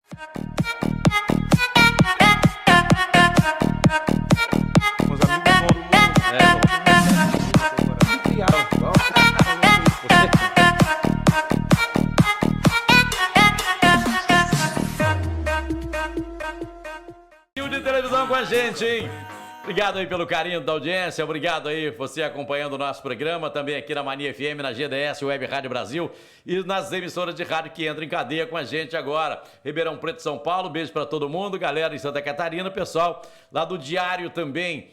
Os amigos de televisão com a gente, hein? Obrigado aí pelo carinho da audiência, obrigado aí você acompanhando o nosso programa, também aqui na Mania FM, na GDS Web Rádio Brasil e nas emissoras de rádio que entram em cadeia com a gente agora. Ribeirão Preto, São Paulo, beijo pra todo mundo, galera em Santa Catarina, pessoal lá do Diário também,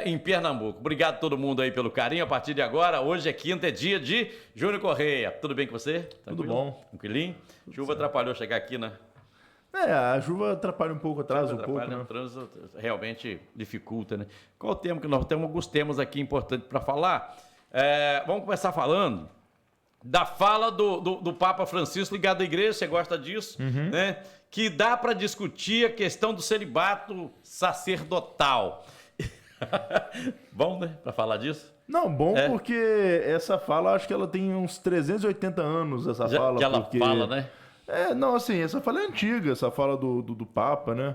em Pernambuco. Obrigado a todo mundo aí pelo carinho, a partir de agora, hoje é quinta, é dia de Júnior Correia. Tudo bem com você? Tudo bom. Tranquilinho? Chuva atrapalhou chegar aqui, né? A chuva atrapalha um pouco, atrasa um pouco, né? O trânsito realmente dificulta, né? Qual o tema que nós temos? Alguns temas aqui importantes para falar. Vamos começar falando da fala do Papa Francisco ligado à igreja, você gosta disso, né? Que dá para discutir a questão do celibato sacerdotal. Bom, né? Para falar disso? Não, bom, porque essa fala, acho que ela tem uns 380 anos, essa fala. Que ela porque... fala, né? Não, assim, essa fala é antiga, essa fala do Papa, né?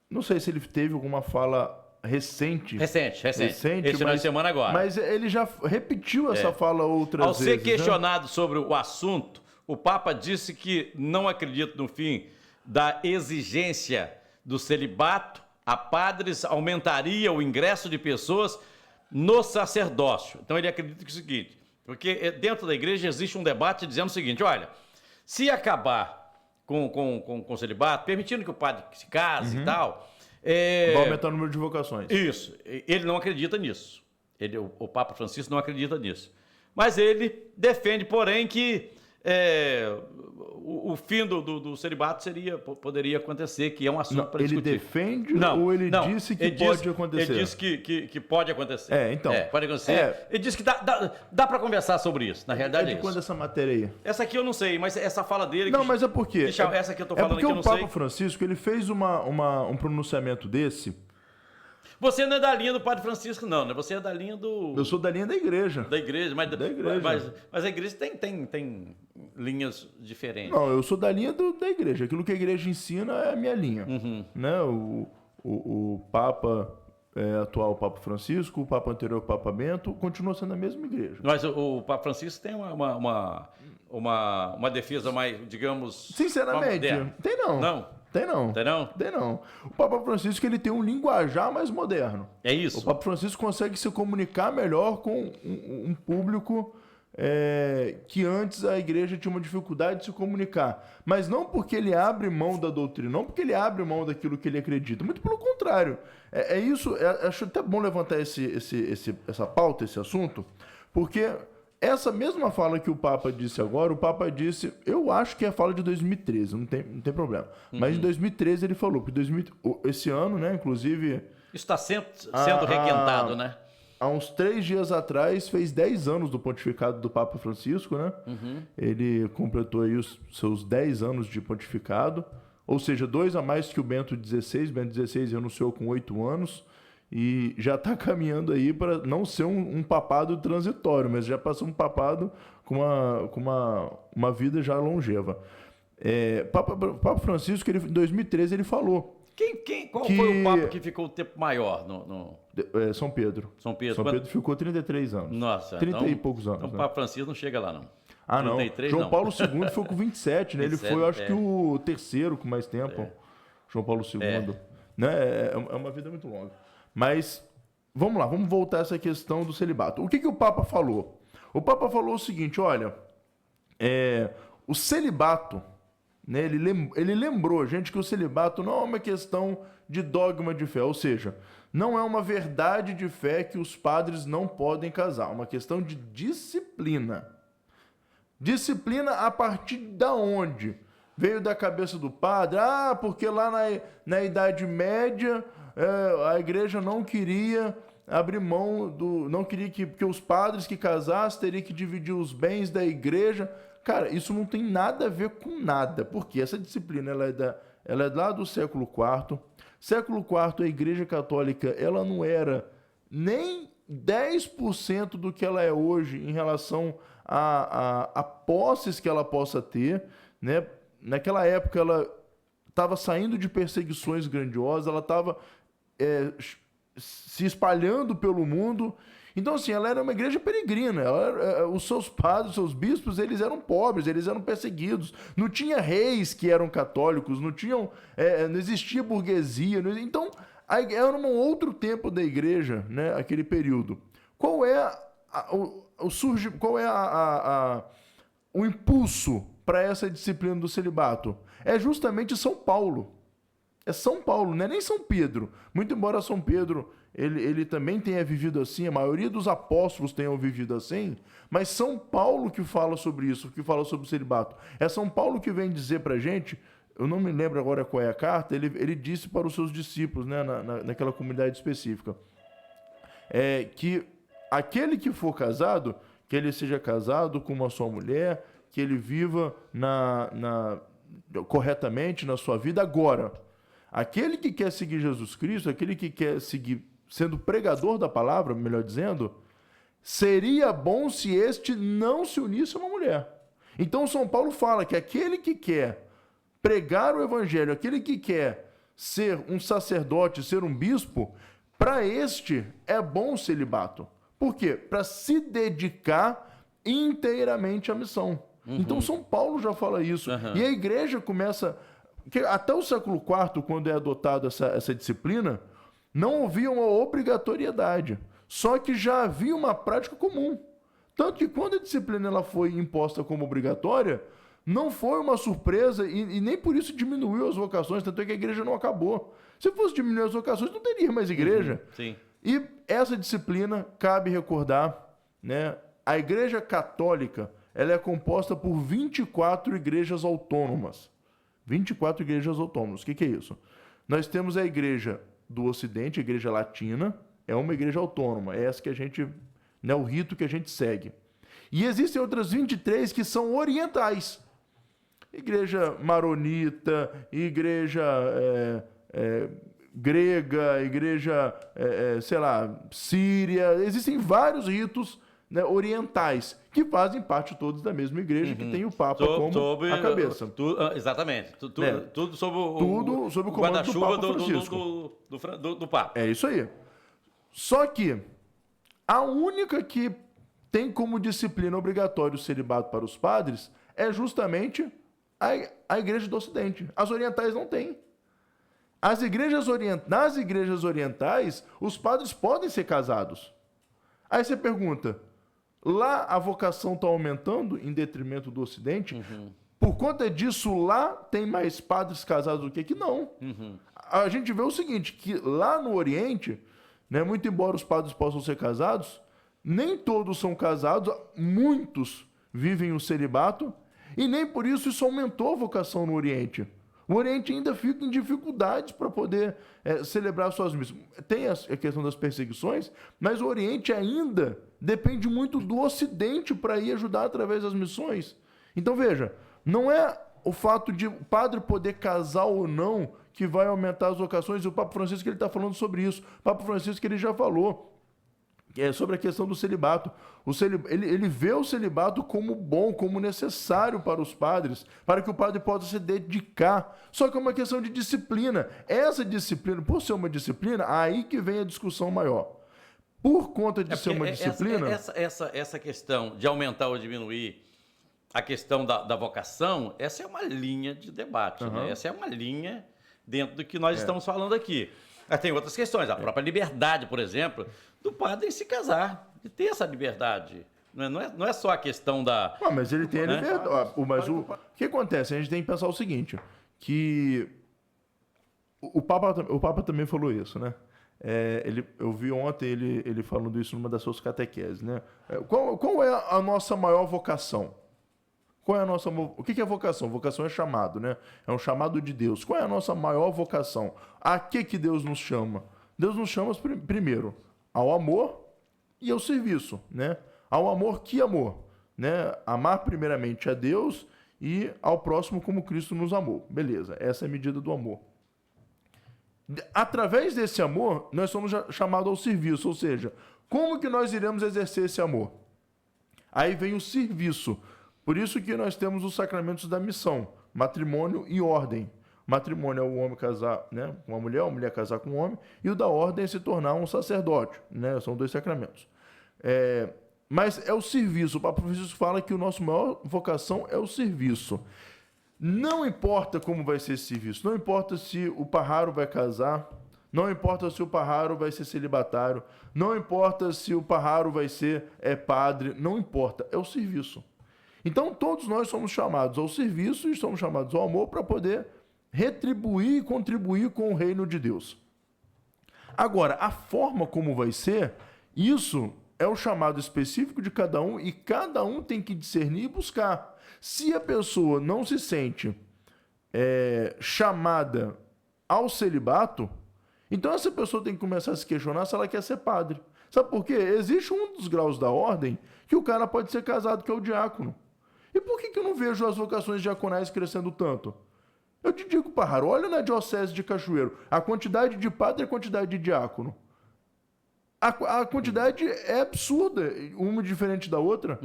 Não sei se ele teve alguma fala recente. Recente. Esse final de semana agora. Mas ele já repetiu essa fala outras vezes. Ao ser questionado sobre o assunto, o Papa disse que não acredita no fim da exigência do celibato a padres, aumentaria o ingresso de pessoas no sacerdócio. Então ele acredita que é o seguinte... Porque dentro da igreja existe um debate dizendo o seguinte, olha, se acabar com o celibato, permitindo que o padre se case e tal... vai aumentar o número de vocações. Isso, ele não acredita nisso. O Papa Francisco não acredita nisso. Mas ele defende, porém, que o fim do celibato poderia acontecer, que é um assunto para discutir. Ele defende ou ele disse que pode acontecer? Ele disse que pode acontecer. Então. Pode acontecer. Ele disse que dá para conversar sobre isso, na realidade é isso. Quando essa matéria aí? Essa aqui eu não sei, mas essa fala dele... Não, mas é porque... Essa que eu tô falando aqui eu não sei. É porque o Papa Francisco, ele fez um pronunciamento desse... Você não é da linha do Padre Francisco, não, né? Você é da linha do... Eu sou da linha da igreja. Da igreja, mas, da igreja. Mas a igreja tem linhas diferentes. Não, eu sou da linha da igreja. Aquilo que a igreja ensina é a minha linha. Né? O Papa atual, o Papa Francisco, o Papa anterior, o Papa Bento, continua sendo a mesma igreja. Mas o Papa Francisco tem uma defesa mais, digamos... Sinceramente, tem não. Não? Tem não. Tem não? Tem não. O Papa Francisco, ele tem um linguajar mais moderno. É isso. O Papa Francisco consegue se comunicar melhor com um público que antes a igreja tinha uma dificuldade de se comunicar. Mas não porque ele abre mão da doutrina, não porque ele abre mão daquilo que ele acredita. Muito pelo contrário. Acho até bom levantar essa pauta, esse assunto, porque... Essa mesma fala que o Papa disse agora, o Papa disse, eu acho que é a fala de 2013, não tem problema. Mas em 2013 ele falou, porque esse ano, né, inclusive... Isso está sendo requentado, né? Há uns 3 dias atrás, fez 10 anos do pontificado do Papa Francisco, né? Ele completou aí os seus 10 anos de pontificado, ou seja, 2 a mais que o Bento XVI. Bento XVI renunciou com 8 anos. E já está caminhando aí para não ser um papado transitório, mas já passou um papado com uma vida já longeva. Papa Francisco, em 2013, ele falou. Qual foi o Papa que ficou o tempo maior? São Pedro. São Pedro. São Pedro ficou 33 anos. Nossa, 30 e poucos anos. Então o né? Papa Francisco não chega lá, não. Ah, 33, não. João Paulo II foi com 27, né? 27, ele foi, acho que, o terceiro com mais tempo. João Paulo II. Né? É uma vida muito longa. Mas, vamos lá, vamos voltar a essa questão do celibato. O que o Papa falou? O Papa falou o seguinte, olha, o celibato, né, ele lembrou a gente que o celibato não é uma questão de dogma de fé, ou seja, não é uma verdade de fé que os padres não podem casar, é uma questão de disciplina. Disciplina a partir da onde? Veio da cabeça do padre, porque lá na Idade Média... a igreja não queria abrir mão não queria que os padres que casassem teriam que dividir os bens da igreja. Cara, isso não tem nada a ver com nada, porque essa disciplina ela é lá do século IV. Século IV, a igreja católica ela não era nem 10% do que ela é hoje em relação a posses que ela possa ter, né? naquela época ela estava saindo de perseguições grandiosas, ela estava se espalhando pelo mundo. Então, assim, ela era uma igreja peregrina. Os seus padres, os seus bispos, eles eram pobres, eles eram perseguidos. Não tinha reis que eram católicos, não existia burguesia. Então, era um outro tempo da igreja, né, aquele período. Qual é o impulso para essa disciplina do celibato? É justamente São Paulo. É São Paulo, não é nem São Pedro. Muito embora São Pedro ele também tenha vivido assim, a maioria dos apóstolos tenham vivido assim, mas São Paulo que fala sobre isso, que fala sobre o celibato. É São Paulo que vem dizer pra gente, eu não me lembro agora qual é a carta, ele disse para os seus discípulos, né, naquela comunidade específica, que aquele que for casado, que ele seja casado com uma só mulher, que ele viva corretamente na sua vida agora. Aquele que quer seguir Jesus Cristo, aquele que quer seguir sendo pregador da palavra, melhor dizendo, seria bom se este não se unisse a uma mulher. Então São Paulo fala que aquele que quer pregar o evangelho, aquele que quer ser um sacerdote, ser um bispo, para este é bom o celibato. Por quê? Para se dedicar inteiramente à missão. Então São Paulo já fala isso. E a igreja começa... Até o século IV, quando é adotada essa disciplina, não havia uma obrigatoriedade. Só que já havia uma prática comum. Tanto que quando a disciplina ela foi imposta como obrigatória, não foi uma surpresa e nem por isso diminuiu as vocações, tanto é que a igreja não acabou. Se fosse diminuir as vocações, não teria mais igreja. Sim. E essa disciplina, cabe recordar, né, a Igreja Católica ela é composta por 24 igrejas autônomas. 24 igrejas autônomas. O que é isso? Nós temos a igreja do Ocidente, a igreja latina, é uma igreja autônoma. É essa que a gente, né, o rito que a gente segue. E existem outras 23 que são orientais. Igreja maronita, igreja grega, igreja, sei lá, síria. Existem vários ritos, né, orientais, que fazem parte todos da mesma igreja, que tem o Papa como a cabeça. Exatamente. Tudo sob o comando do Papa Francisco. Do Papa. É isso aí. Só que a única que tem como disciplina obrigatória o celibato para os padres é justamente a igreja do Ocidente. As orientais não têm. Nas igrejas orientais, os padres podem ser casados. Aí você pergunta, lá a vocação está aumentando em detrimento do Ocidente? Por conta disso, lá tem mais padres casados do que aqui? Não. A gente vê o seguinte, que lá no Oriente, né, muito embora os padres possam ser casados, nem todos são casados, muitos vivem o celibato, e nem por isso aumentou a vocação no Oriente. O Oriente ainda fica em dificuldades para poder celebrar suas missas. Tem a questão das perseguições, mas o Oriente ainda depende muito do Ocidente para ir ajudar através das missões. Então, veja, não é o fato de o padre poder casar ou não que vai aumentar as vocações, e o Papa Francisco está falando sobre isso. O Papa Francisco ele já falou sobre a questão do celibato. Ele vê o celibato como bom, como necessário para os padres, para que o padre possa se dedicar. Só que é uma questão de disciplina. Essa disciplina, por ser uma disciplina, aí que vem a discussão maior. Por conta de ser uma disciplina... Essa questão de aumentar ou diminuir a questão da vocação, essa é uma linha de debate. Né? Essa é uma linha dentro do que nós estamos falando aqui. Mas tem outras questões. A própria liberdade, por exemplo, do padre em se casar, de ter essa liberdade. Não é só a questão da... mas ele tem a liberdade. Mas o que acontece? A gente tem que pensar o seguinte, que o Papa também falou isso, né? Eu vi ontem ele falando isso numa das suas catequeses, né? Qual é a nossa maior vocação? O que é vocação? Vocação é chamado, né? É um chamado de Deus. Qual é a nossa maior vocação? A que Deus nos chama? Deus nos chama primeiro ao amor e ao serviço, né? Ao amor, que amor? Né? Amar primeiramente a Deus e ao próximo como Cristo nos amou. Beleza, essa é a medida do amor. Através desse amor, nós somos chamados ao serviço, ou seja, como que nós iremos exercer esse amor? Aí vem o serviço. Por isso que nós temos os sacramentos da missão. matrimônio e ordem. Matrimônio é o homem casar, né, com a mulher casar com um homem, e o da ordem é se tornar um sacerdote, né? São 2 sacramentos. Mas é o serviço. O Papa Francisco fala que o nosso maior vocação é o serviço. Não importa como vai ser esse serviço, não importa se o parraro vai casar, não importa se o parraro vai ser celibatário, não importa se o parraro vai ser padre, não importa, é o serviço. Então todos nós somos chamados ao serviço e somos chamados ao amor para poder retribuir e contribuir com o reino de Deus. Agora, a forma como vai ser, isso é o chamado específico de cada um e cada um tem que discernir e buscar. Se a pessoa não se sente chamada ao celibato, então essa pessoa tem que começar a se questionar se ela quer ser padre. Sabe por quê? Existe um dos graus da ordem que o cara pode ser casado, que é o diácono. E por que eu não vejo as vocações diaconais crescendo tanto? Eu te digo, parraro, olha na diocese de Cachoeiro, a quantidade de padre e a quantidade de diácono. A quantidade é absurda, uma diferente da outra.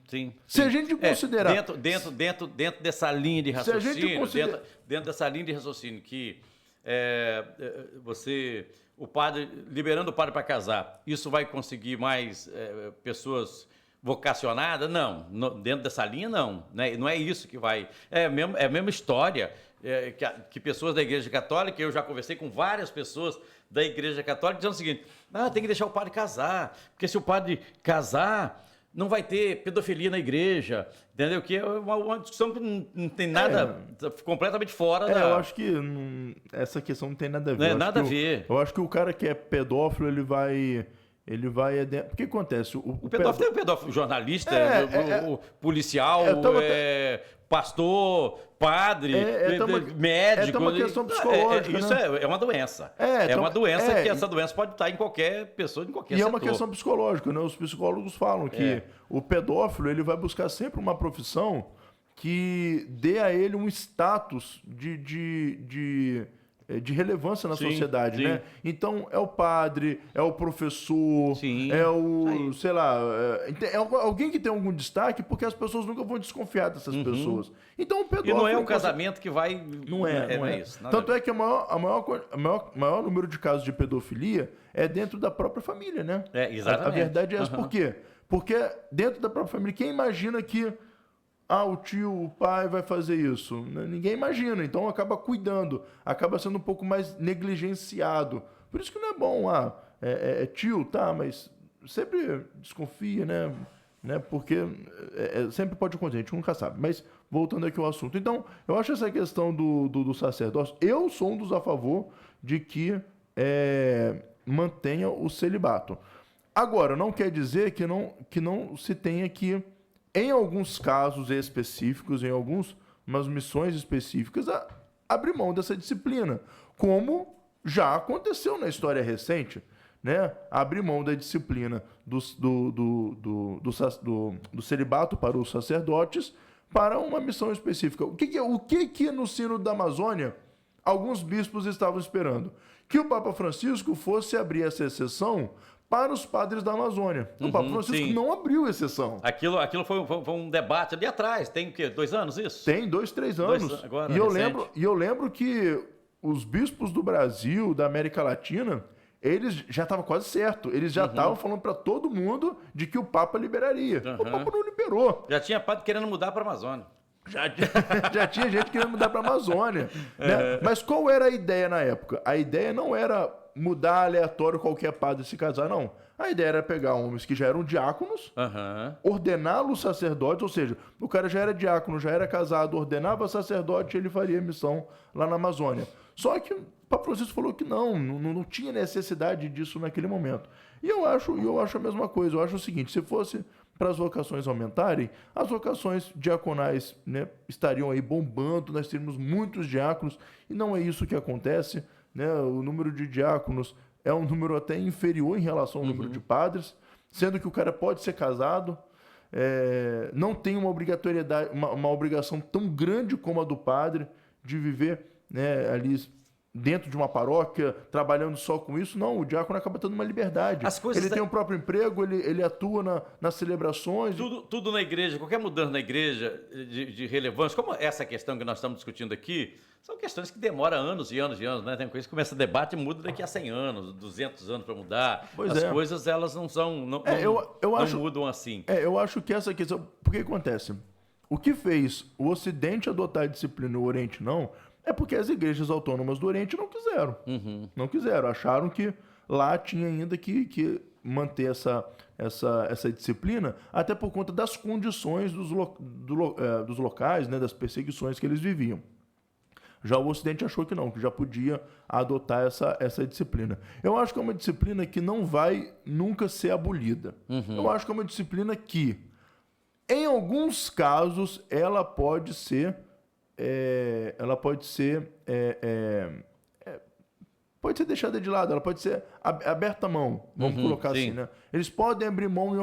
Sim. Se a gente considerar... Dentro dessa linha de raciocínio, dentro dessa linha de raciocínio que o padre, liberando o padre para casar, isso vai conseguir mais pessoas vocacionadas? Não, dentro dessa linha não, né? Não é isso que vai... É a mesma história que pessoas da Igreja Católica, eu já conversei com várias pessoas da Igreja Católica, dizendo o seguinte: tem que deixar o padre casar, porque se o padre casar, não vai ter pedofilia na igreja, entendeu? Que é uma discussão que não tem nada, completamente fora da... Eu acho que essa questão não tem nada a ver. Não é nada a ver. Eu acho que o cara que é pedófilo, ele vai... O que acontece? O pedófilo tem o pedófilo jornalista, o policial, pastor, padre, médico. É uma questão psicológica. Isso é uma doença. Uma doença que essa doença pode estar em qualquer pessoa, em qualquer setor. E é uma questão psicológica, né? Os psicólogos falam que o pedófilo ele vai buscar sempre uma profissão que dê a ele um status de relevância na sociedade, né? Então, é o padre, é o professor, é o, sei lá, é alguém que tem algum destaque, porque as pessoas nunca vão desconfiar dessas pessoas. Então, o pedófilo... E não é um casamento que vai... Não é isso. Tanto é que o maior número de casos de pedofilia é dentro da própria família, né? Exatamente. A verdade é essa. Por quê? Porque dentro da própria família, quem imagina que o tio, o pai vai fazer isso? Ninguém imagina, então acaba cuidando, acaba sendo um pouco mais negligenciado. Por isso que não é bom, tio, tá, mas sempre desconfia, né? Porque sempre pode acontecer, a gente nunca sabe. Mas voltando aqui ao assunto. Então, eu acho essa questão do sacerdócio, eu sou um dos a favor de que mantenha o celibato. Agora, não quer dizer que não se tenha que, em alguns casos específicos, em algumas missões específicas, abrir mão dessa disciplina, como já aconteceu na história recente, né? Abrir mão da disciplina do celibato para os sacerdotes para uma missão específica. O que no Sínodo da Amazônia alguns bispos estavam esperando? Que o Papa Francisco fosse abrir essa exceção para os padres da Amazônia. O Papa Francisco não abriu exceção. Aquilo foi um debate ali atrás. Tem o quê? 2 anos isso? Tem 2, 3 anos. Agora, e eu lembro que os bispos do Brasil, da América Latina, eles já estavam quase certo. Eles já estavam falando para todo mundo de que o Papa liberaria. O Papa não liberou. Já tinha padre querendo mudar para a Amazônia. Já tinha gente querendo mudar para a Amazônia. Né? Mas qual era a ideia na época? A ideia não era mudar aleatório qualquer padre se casar, não. A ideia era pegar homens que já eram diáconos, ordená-los sacerdotes, ou seja, o cara já era diácono, já era casado, ordenava sacerdote e ele faria missão lá na Amazônia. Só que o Papa Francisco falou que não tinha necessidade disso naquele momento. E eu acho a mesma coisa. Eu acho o seguinte: se fosse para as vocações aumentarem, as vocações diaconais, né, estariam aí bombando, nós teríamos muitos diáconos, e não é isso que acontece, né? O número de diáconos é um número até inferior em relação ao número de padres, sendo que o cara pode ser casado, não tem uma obrigatoriedade, uma obrigação tão grande como a do padre de viver, né, ali dentro de uma paróquia, trabalhando só com isso. Não, o diácono acaba tendo uma liberdade. Ele tem o próprio emprego, ele atua nas celebrações. Tudo na igreja, qualquer mudança na igreja de relevância, como essa questão que nós estamos discutindo aqui, são questões que demoram anos e anos e anos, né? Tem coisa que começa a debate e muda daqui a 100 anos, 200 anos para mudar. As coisas, elas não mudam assim. Eu acho que essa questão... Por que acontece? O que fez o Ocidente adotar a disciplina e o Oriente não, é porque as igrejas autônomas do Oriente não quiseram. Não quiseram. Acharam que lá tinha ainda que manter essa disciplina, até por conta das condições dos locais, né, das perseguições que eles viviam. Já o Ocidente achou que não, que já podia adotar essa disciplina. Eu acho que é uma disciplina que não vai nunca ser abolida. Eu acho que é uma disciplina que, em alguns casos, ela pode ser deixada de lado, ela pode ser aberta à mão, vamos colocar assim, né? Eles podem abrir mão em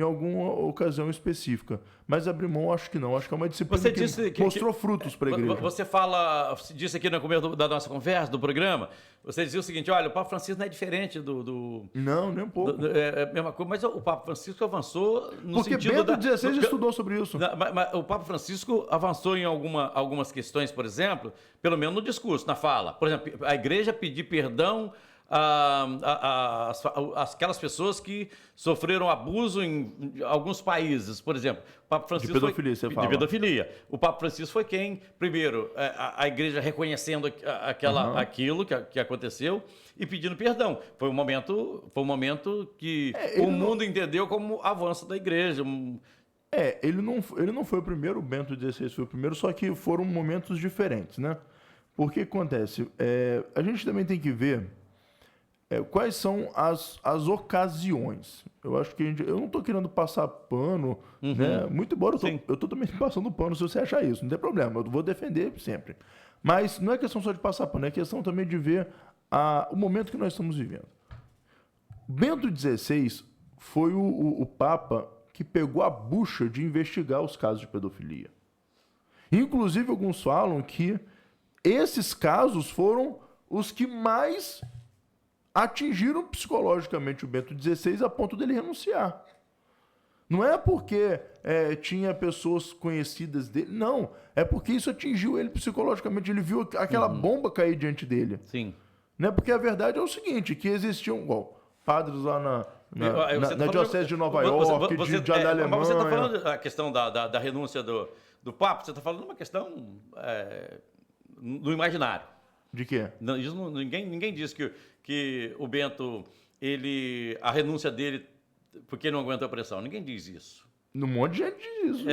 alguma ocasião específica, mas abrir mão acho que não, acho que é uma disciplina que mostrou frutos para a igreja. Você disse aqui no começo da nossa conversa, do programa, você dizia o seguinte, olha, o Papa Francisco não é diferente do... Não, nem um pouco. É a mesma coisa, mas o Papa Francisco avançou no sentido... Porque Bento XVI estudou sobre isso. Mas o Papa Francisco avançou em algumas questões, por exemplo, pelo menos no discurso, na fala. Por exemplo, a igreja pedir perdão aquelas pessoas que sofreram abuso em alguns países, por exemplo. O Papa Francisco de pedofilia, você fala. De pedofilia. O Papa Francisco foi quem, primeiro, a igreja reconhecendo aquilo que aconteceu e pedindo perdão. Foi um momento que o mundo entendeu como avanço da igreja. Ele não foi o primeiro, o Bento XVI foi o primeiro, só que foram momentos diferentes, né? Porque acontece, a gente também tem que ver quais são as ocasiões. Eu acho que eu não estou querendo passar pano, né? Muito embora eu estou também passando pano se você achar isso, não tem problema, eu vou defender sempre. Mas não é questão só de passar pano, é questão também de ver o momento que nós estamos vivendo. Bento XVI foi o Papa que pegou a bucha de investigar os casos de pedofilia. Inclusive, alguns falam que esses casos foram os que mais atingiram psicologicamente o Bento XVI a ponto dele renunciar. Não é porque tinha pessoas conhecidas dele, não. É porque isso atingiu ele psicologicamente. Ele viu aquela bomba cair diante dele. Sim. Né? Porque a verdade é o seguinte, que existiam padres lá na Diocese de Nova York, de Alemanha. Mas você está falando a questão da renúncia do Papa, você está falando uma questão do imaginário. De quê? Ninguém diz que o Bento, a renúncia dele, porque não aguentou a pressão. Ninguém diz isso. Um monte de gente diz isso.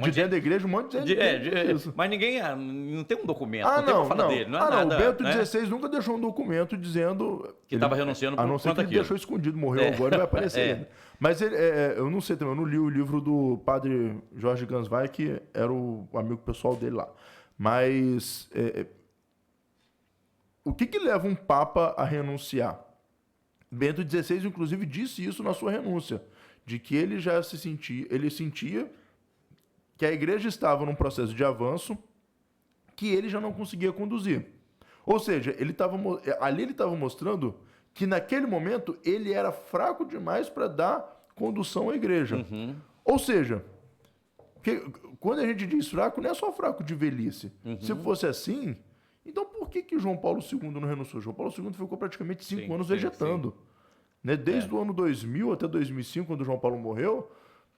De dentro da igreja, um monte de gente diz isso. Mas não tem um documento, não tem uma fala dele. Não é nada, o Bento XVI nunca deixou um documento dizendo... Que estava renunciando por conta daquilo. A não ser que ele deixou escondido, morreu agora e vai aparecer. Mas eu não sei também, eu não li o livro do padre Jorge Gansweig, que era o amigo pessoal dele lá. Mas... o que leva um Papa a renunciar? Bento XVI, inclusive, disse isso na sua renúncia, de que ele já sentia que a igreja estava num processo de avanço que ele já não conseguia conduzir. Ou seja, ali ele estava mostrando que naquele momento ele era fraco demais para dar condução à igreja. Ou seja, quando a gente diz fraco, não é só fraco de velhice. Se fosse assim... Então, por que João Paulo II não renunciou? João Paulo II ficou praticamente 5 anos vegetando. Né? Desde o ano 2000 até 2005, quando João Paulo morreu,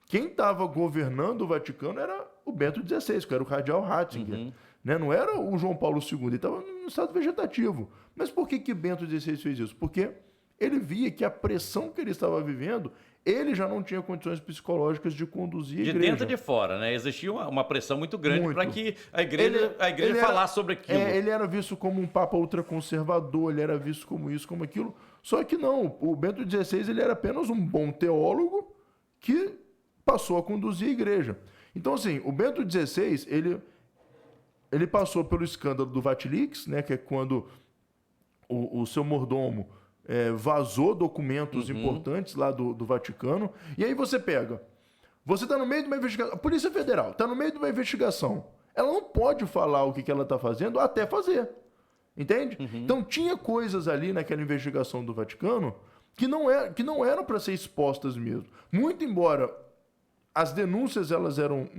quem estava governando o Vaticano era o Bento XVI, que era o cardeal Ratzinger. Né? Não era o João Paulo II, ele estava no estado vegetativo. Mas por que Bento XVI fez isso? Porque ele via que a pressão que ele estava vivendo, ele já não tinha condições psicológicas de conduzir a igreja. De dentro e de fora, né? Existia uma pressão muito grande para que a igreja falasse sobre aquilo. Ele era visto como um papa ultraconservador, ele era visto como isso, como aquilo. Só que não, o Bento XVI ele era apenas um bom teólogo que passou a conduzir a igreja. Então, assim, o Bento XVI, ele passou pelo escândalo do Vatilix, né? Que é quando o seu mordomo vazou documentos importantes lá do Vaticano. E aí você está no meio de uma investigação, a Polícia Federal está no meio de uma investigação, ela não pode falar o que ela está fazendo até fazer. Entende? Então tinha coisas ali naquela investigação do Vaticano que não eram para ser expostas mesmo. Muito embora as denúncias elas eram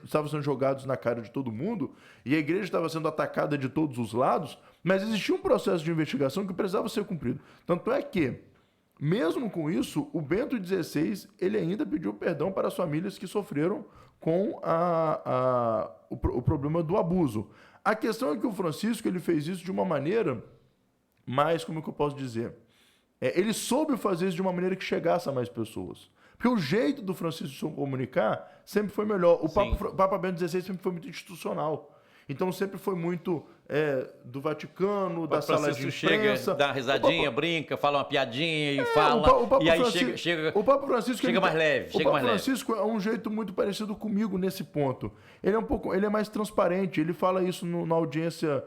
estavam sendo jogadas na cara de todo mundo e a igreja estava sendo atacada de todos os lados, mas existia um processo de investigação que precisava ser cumprido. Tanto é que, mesmo com isso, o Bento XVI ele ainda pediu perdão para as famílias que sofreram com o problema do abuso. A questão é que o Francisco ele fez isso de uma maneira mais, como é que eu posso dizer? Ele soube fazer isso de uma maneira que chegasse a mais pessoas. Porque o jeito do Francisco se comunicar sempre foi melhor. O Papa Bento XVI sempre foi muito institucional. Então sempre foi muito do Vaticano, da sala de imprensa. Chega, dá uma risadinha, brinca, fala uma piadinha e fala. E aí o Papa Francisco chega mais leve. O Papa Francisco é um jeito muito parecido comigo nesse ponto. Ele é mais transparente. Ele fala isso na audiência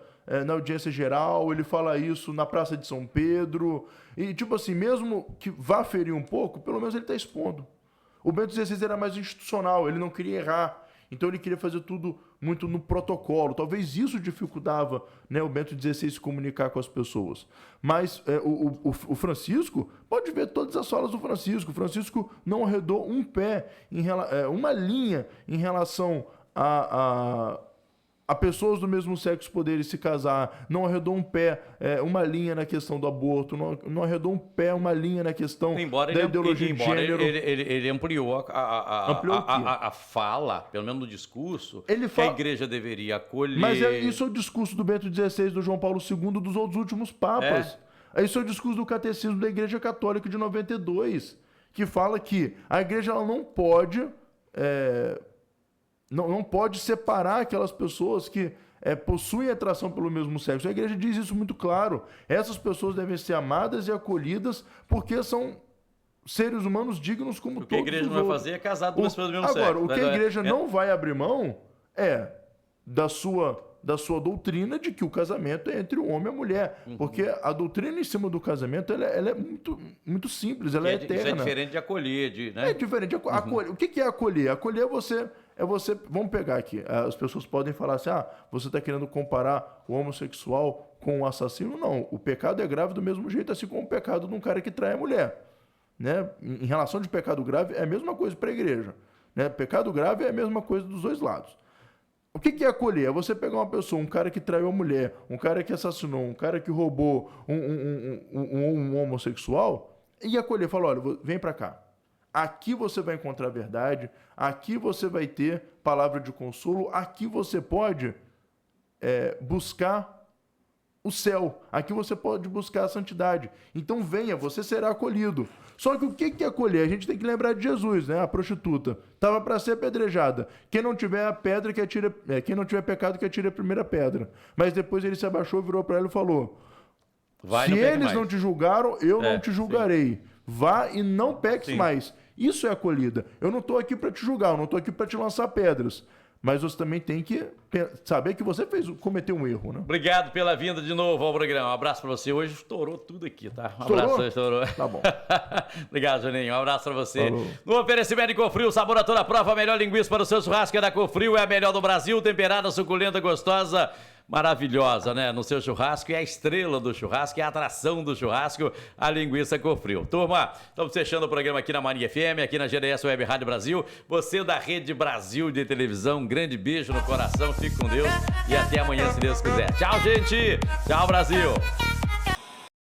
geral. Ele fala isso na Praça de São Pedro. E tipo assim, mesmo que vá ferir um pouco, pelo menos ele está expondo. O Bento XVI era mais institucional. Ele não queria errar. Então ele queria fazer tudo muito no protocolo. Talvez isso dificultava, né, o Bento XVI se comunicar com as pessoas. Mas o Francisco, pode ver todas as falas do Francisco. O Francisco não arredou um pé, uma linha em relação a pessoas do mesmo sexo poderem se casar, não arredou um pé, uma linha na questão do aborto, não arredou um pé, uma linha na questão da ideologia de gênero. Ele ampliou a fala, pelo menos no discurso, que a igreja deveria acolher. Mas isso é o discurso do Bento XVI, do João Paulo II, dos outros últimos papas. Isso é o discurso do Catecismo da Igreja Católica de 92, que fala que a igreja ela não pode... Não pode separar aquelas pessoas que possuem atração pelo mesmo sexo. A igreja diz isso muito claro. Essas pessoas devem ser amadas e acolhidas porque são seres humanos dignos como todos os outros. O que a igreja não vai fazer é casar duas pessoas do mesmo sexo. Agora, o que a igreja não vai abrir mão é da sua doutrina de que o casamento é entre o homem e a mulher. Porque a doutrina em cima do casamento ela é muito, muito simples, ela é eterna. Isso é diferente de acolher. Né? É diferente de acolher. O que é acolher? Acolher é você... Vamos pegar aqui. As pessoas podem falar assim, você está querendo comparar o homossexual com o assassino? Não. O pecado é grave do mesmo jeito, assim como o pecado de um cara que trai a mulher. Né? Em relação de pecado grave, é a mesma coisa para a igreja. Né? Pecado grave é a mesma coisa dos dois lados. O que é acolher? É você pegar uma pessoa, um cara que traiu a mulher, um cara que assassinou, um cara que roubou um homossexual, e acolher. Falar, olha, vem para cá. Aqui você vai encontrar a verdade, aqui você vai ter palavra de consolo, aqui você pode buscar o céu, aqui você pode buscar a santidade. Então venha, você será acolhido. Só que o que é acolher? A gente tem que lembrar de Jesus, né? A prostituta estava para ser apedrejada. Quem não tiver a pedra, quem não tiver pecado, que atire a primeira pedra. Mas depois ele se abaixou, virou para ela e falou: se eles não te julgaram, eu não te julgarei. Sim. Vá e não peques mais. Isso é acolhida. Eu não estou aqui para te julgar, eu não estou aqui para te lançar pedras. Mas você também tem que saber que você cometeu um erro, né? Obrigado pela vinda de novo ao programa. Um abraço para você. Hoje estourou tudo aqui, tá? Um abraço, estourou. Tá bom. Obrigado, Juninho. Um abraço para você. Falou. No oferecimento de Cofrio, sabor a toda prova, a melhor linguiça para o seu churrasco é da Cofrio, é a melhor do Brasil, temperada, suculenta, gostosa, maravilhosa, né? No seu churrasco, é a estrela do churrasco, é a atração do churrasco, a linguiça Cofrio. Turma, estamos fechando o programa aqui na Mania FM, aqui na GDS Web Rádio Brasil. Você da Rede Brasil de televisão, um grande beijo no coração, fique com Deus e até amanhã, se Deus quiser. Tchau, gente! Tchau, Brasil!